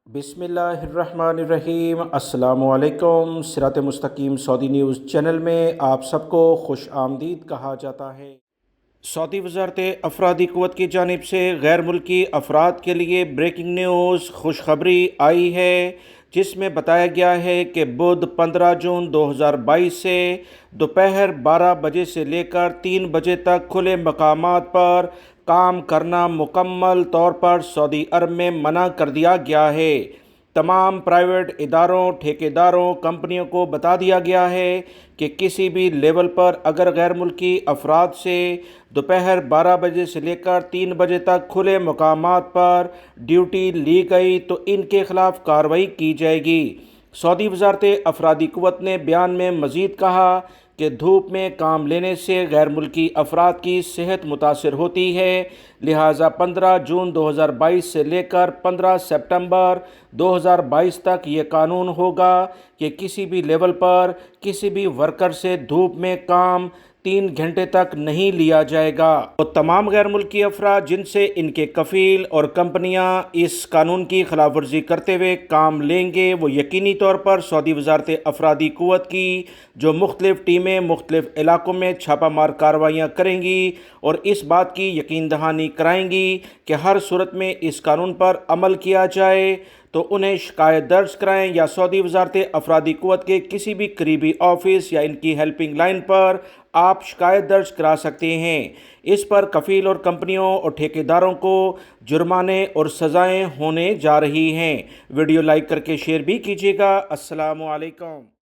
बिस्मिल्लाहिर्रहमानिर्रहीम। अस्सलामु अलैकुम। सिरात मुस्तकीम सऊदी न्यूज़ चैनल में आप सबको खुश आमदीद कहा जाता है। सऊदी वज़ारत अफरादी क़ुव्वत की जानिब से गैर मुल्की अफराद के लिए ब्रेकिंग न्यूज़ खुशखबरी आई है, जिसमें बताया गया है कि बुध 15 जून 2022 से दोपहर 12 बजे से लेकर 3 बजे तक खुले मकामात पर काम करना मुकम्मल तौर पर सऊदी अरब में मना कर दिया गया है। तमाम प्राइवेट इदारों, ठेकेदारों, कंपनियों को बता दिया गया है कि किसी भी लेवल पर अगर गैर मुल्की अफराद से दोपहर 12 बजे से लेकर 3 बजे तक खुले मकामात पर ड्यूटी ली गई तो इनके ख़िलाफ़ कार्रवाई की जाएगी। सऊदी वज़ारत अफरादी क़ुव्वत ने बयान में मज़ीद कहा कि धूप में काम लेने से गैर मुल्की अफराद की सेहत मुतासर होती है, लिहाजा 15 जून 2022 से लेकर 15 सितंबर 2022 तक ये कानून होगा कि किसी भी लेवल पर किसी भी वर्कर से धूप में काम 3 घंटे तक नहीं लिया जाएगा। तो तमाम गैर मुल्की अफराद जिनसे इनके कफ़ील और कंपनियां इस कानून की खिलाफ वर्जी करते हुए काम लेंगे, वो यकीनी तौर पर सऊदी वज़ारत अफरादी क़ुव्वत की जो मुख्तलिफ़ टीमें मुख्तलिफ़ इलाकों में छापा मार कार्रवाइयाँ करेंगी और इस बात की यकीन दहानी कराएंगी कि हर सूरत में इस कानून पर अमल किया जाए। तो उन्हें शिकायत दर्ज कराएं या सऊदी वज़ारत अफरादी क़ुव्वत के किसी भी करीबी ऑफिस या इनकी हेल्पिंग लाइन पर आप शिकायत दर्ज करा सकते हैं। इस पर कफ़ील और कंपनियों और ठेकेदारों को जुर्माने और सज़ाएं होने जा रही हैं। वीडियो लाइक करके शेयर भी कीजिएगा। अस्सलामु अलैकुम।